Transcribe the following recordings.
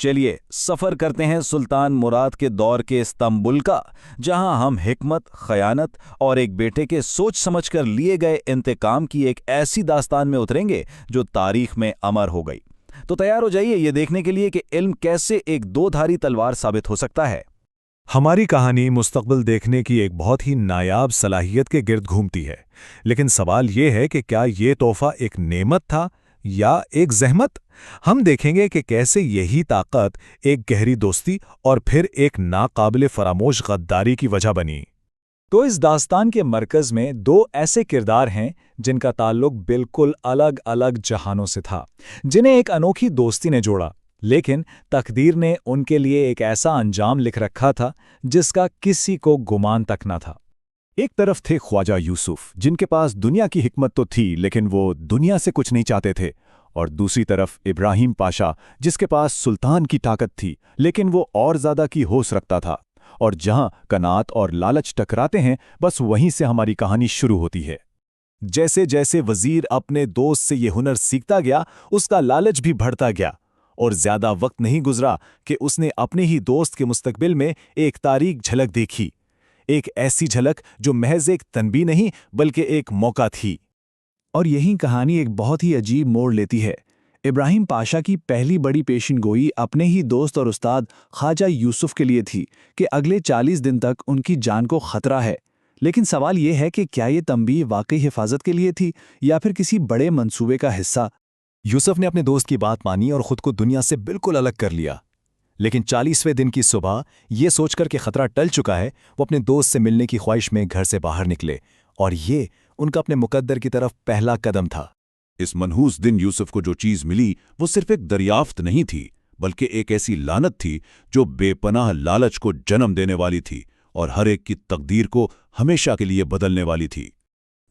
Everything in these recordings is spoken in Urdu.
چلیے سفر کرتے ہیں سلطان مراد کے دور کے استنبول کا، جہاں ہم حکمت، خیانت اور ایک بیٹے کے سوچ سمجھ کر لیے گئے انتقام کی ایک ایسی داستان میں اتریں گے جو تاریخ میں امر ہو گئی۔ تو تیار ہو جائیے یہ دیکھنے کے لیے کہ علم کیسے ایک دو دھاری تلوار ثابت ہو سکتا ہے۔ ہماری کہانی مستقبل دیکھنے کی ایک بہت ہی نایاب صلاحیت کے گرد گھومتی ہے، لیکن سوال یہ ہے کہ کیا یہ تحفہ ایک نعمت تھا یا ایک زحمت؟ ہم دیکھیں گے کہ کیسے یہی طاقت ایک گہری دوستی اور پھر ایک ناقابل فراموش غداری کی وجہ بنی۔ تو اس داستان کے مرکز میں دو ایسے کردار ہیں جن کا تعلق بالکل الگ الگ جہانوں سے تھا، جنہیں ایک انوکھی دوستی نے جوڑا، لیکن تقدیر نے ان کے لیے ایک ایسا انجام لکھ رکھا تھا جس کا کسی کو گمان تک نہ تھا۔ ایک طرف تھے خواجہ یوسف، جن کے پاس دنیا کی حکمت تو تھی لیکن وہ دنیا سے کچھ نہیں چاہتے تھے، اور دوسری طرف ابراہیم پاشا، جس کے پاس سلطان کی طاقت تھی لیکن وہ اور زیادہ کی ہوس رکھتا تھا۔ اور جہاں قناعت اور لالچ ٹکراتے ہیں، بس وہیں سے ہماری کہانی شروع ہوتی ہے۔ جیسے جیسے وزیر اپنے دوست سے یہ ہنر سیکھتا گیا، اس کا لالچ بھی بڑھتا گیا، اور زیادہ وقت نہیں گزرا کہ اس نے اپنے ہی دوست کے مستقبل میں ایک تاریک جھلک دیکھی، ایک ایسی جھلک جو محض ایک تنبیہ نہیں بلکہ ایک موقع تھی۔ اور یہی کہانی ایک بہت ہی عجیب موڑ لیتی ہے۔ ابراہیم پاشا کی پہلی بڑی پیشن گوئی اپنے ہی دوست اور استاد خواجہ یوسف کے لیے تھی کہ اگلے 40 دن تک ان کی جان کو خطرہ ہے، لیکن سوال یہ ہے کہ کیا یہ تنبیہ واقعی حفاظت کے لیے تھی یا پھر کسی بڑے منصوبے کا حصہ؟ یوسف نے اپنے دوست کی بات مانی اور خود کو دنیا سے بالکل الگ کر لیا، لیکن 40ویں دن کی صبح یہ سوچ کر کہ خطرہ ٹل چکا ہے، وہ اپنے دوست سے ملنے کی خواہش میں گھر سے باہر نکلے، اور یہ ان کا اپنے مقدر کی طرف پہلا قدم تھا۔ اس منحوس دن یوسف کو جو چیز ملی وہ صرف ایک دریافت نہیں تھی، بلکہ ایک ایسی لعنت تھی جو بے پناہ لالچ کو جنم دینے والی تھی اور ہر ایک کی تقدیر کو ہمیشہ کے لیے بدلنے والی تھی۔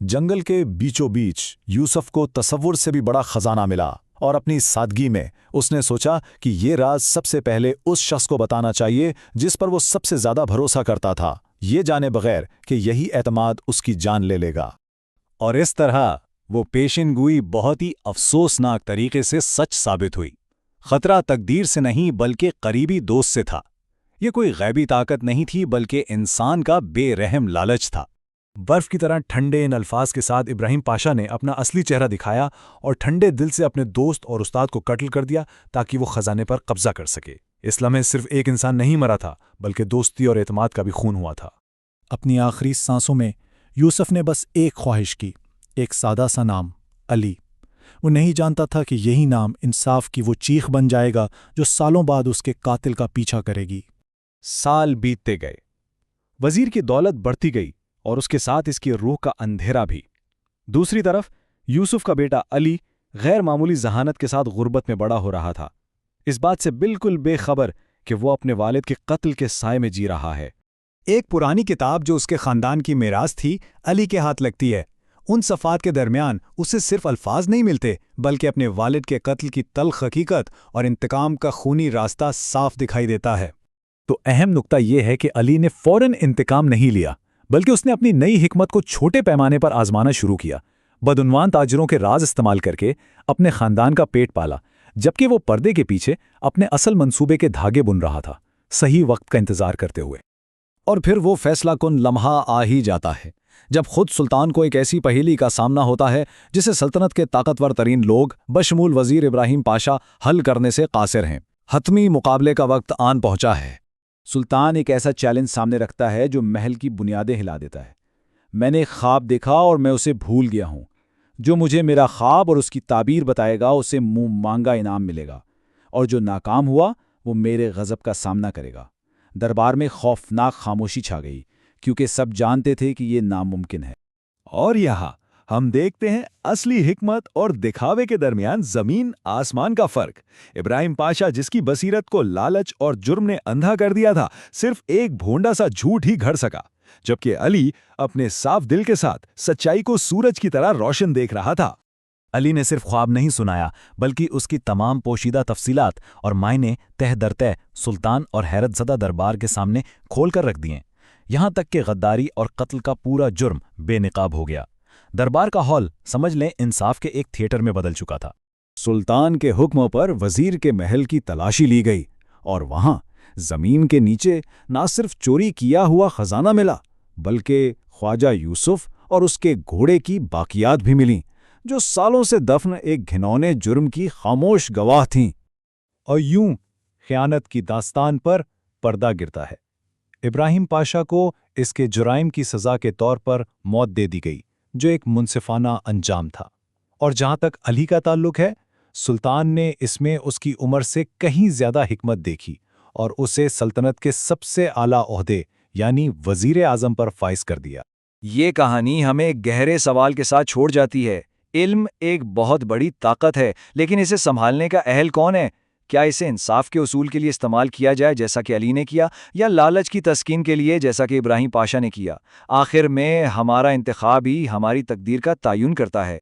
جنگل کے بیچوں بیچ یوسف کو تصور سے بھی بڑا خزانہ ملا، اور اپنی سادگی میں اس نے سوچا کہ یہ راز سب سے پہلے اس شخص کو بتانا چاہیے جس پر وہ سب سے زیادہ بھروسہ کرتا تھا، یہ جانے بغیر کہ یہی اعتماد اس کی جان لے لے گا۔ اور اس طرح وہ پیشن گوئی بہت ہی افسوسناک طریقے سے سچ ثابت ہوئی۔ خطرہ تقدیر سے نہیں بلکہ قریبی دوست سے تھا۔ یہ کوئی غیبی طاقت نہیں تھی بلکہ انسان کا بے رحم لالچ تھا۔ برف کی طرح ٹھنڈے ان الفاظ کے ساتھ ابراہیم پاشا نے اپنا اصلی چہرہ دکھایا اور ٹھنڈے دل سے اپنے دوست اور استاد کو قتل کر دیا تاکہ وہ خزانے پر قبضہ کر سکے۔ اس لمحے صرف ایک انسان نہیں مرا تھا بلکہ دوستی اور اعتماد کا بھی خون ہوا تھا۔ اپنی آخری سانسوں میں یوسف نے بس ایک خواہش کی، ایک سادہ سا نام، علی۔ وہ نہیں جانتا تھا کہ یہی نام انصاف کی وہ چیخ بن جائے گا جو سالوں بعد اس کے قاتل کا پیچھا کرے گی۔ سال بیتتے گئے، وزیر کی دولت بڑھتی گئی اور اس کے ساتھ اس کی روح کا اندھیرا بھی۔ دوسری طرف یوسف کا بیٹا علی غیر معمولی ذہانت کے ساتھ غربت میں بڑا ہو رہا تھا، اس بات سے بالکل بے خبر کہ وہ اپنے والد کے قتل کے سائے میں جی رہا ہے۔ ایک پرانی کتاب جو اس کے خاندان کی میراث تھی علی کے ہاتھ لگتی ہے۔ ان صفحات کے درمیان اسے صرف الفاظ نہیں ملتے بلکہ اپنے والد کے قتل کی تلخ حقیقت اور انتقام کا خونی راستہ صاف دکھائی دیتا ہے۔ تو اہم نقطہ یہ ہے کہ علی نے فوراً انتقام نہیں لیا بلکہ اس نے اپنی نئی حکمت کو چھوٹے پیمانے پر آزمانا شروع کیا۔ بدعنوان تاجروں کے راز استعمال کر کے اپنے خاندان کا پیٹ پالا، جبکہ وہ پردے کے پیچھے اپنے اصل منصوبے کے دھاگے بن رہا تھا، صحیح وقت کا انتظار کرتے ہوئے۔ اور پھر وہ فیصلہ کن لمحہ آ ہی جاتا ہے جب خود سلطان کو ایک ایسی پہیلی کا سامنا ہوتا ہے جسے سلطنت کے طاقتور ترین لوگ بشمول وزیر ابراہیم پاشا حل کرنے سے قاصر ہیں۔ حتمی مقابلے کا وقت آن پہنچا ہے۔ سلطان ایک ایسا چیلنج سامنے رکھتا ہے جو محل کی بنیادیں ہلا دیتا ہے۔ میں نے ایک خواب دیکھا اور میں اسے بھول گیا ہوں۔ جو مجھے میرا خواب اور اس کی تعبیر بتائے گا اسے منہ مانگا انعام ملے گا، اور جو ناکام ہوا وہ میرے غضب کا سامنا کرے گا۔ دربار میں خوفناک خاموشی چھا گئی کیونکہ سب جانتے تھے کہ یہ ناممکن ہے۔ اور یہاں ہم دیکھتے ہیں اصلی حکمت اور دکھاوے کے درمیان زمین آسمان کا فرق۔ ابراہیم پاشا، جس کی بصیرت کو لالچ اور جرم نے اندھا کر دیا تھا، صرف ایک بھونڈا سا جھوٹ ہی گھڑ سکا، جبکہ علی اپنے صاف دل کے ساتھ سچائی کو سورج کی طرح روشن دیکھ رہا تھا۔ علی نے صرف خواب نہیں سنایا بلکہ اس کی تمام پوشیدہ تفصیلات اور معنی تہ در تہ سلطان اور حیرت زدہ دربار کے سامنے کھول کر رکھ دیے، یہاں تک کہ غداری اور قتل کا پورا جرم بے نقاب ہو گیا۔ دربار کا ہال سمجھ لیں انصاف کے ایک تھیٹر میں بدل چکا تھا۔ سلطان کے حکم پر وزیر کے محل کی تلاشی لی گئی، اور وہاں زمین کے نیچے نہ صرف چوری کیا ہوا خزانہ ملا بلکہ خواجہ یوسف اور اس کے گھوڑے کی باقیات بھی ملیں جو سالوں سے دفن ایک گھنونے جرم کی خاموش گواہ تھیں۔ اور یوں خیانت کی داستان پر پردہ گرتا ہے۔ ابراہیم پاشا کو اس کے جرائم کی سزا کے طور پر موت دے دی گئی جو ایک منصفانہ انجام تھا، اور جہاں تک علی کا تعلق ہے سلطان نے اس میں اس کی عمر سے کہیں زیادہ حکمت دیکھی اور اسے سلطنت کے سب سے اعلیٰ عہدے یعنی وزیر اعظم پر فائز کر دیا۔ یہ کہانی ہمیں ایک گہرے سوال کے ساتھ چھوڑ جاتی ہے۔ علم ایک بہت بڑی طاقت ہے، لیکن اسے سنبھالنے کا اہل کون ہے؟ کیا اسے انصاف کے اصول کے لیے استعمال کیا جائے جیسا کہ علی نے کیا، یا لالچ کی تسکین کے لیے جیسا کہ ابراہیم پاشا نے کیا؟ آخر میں ہمارا انتخاب ہی ہماری تقدیر کا تعین کرتا ہے۔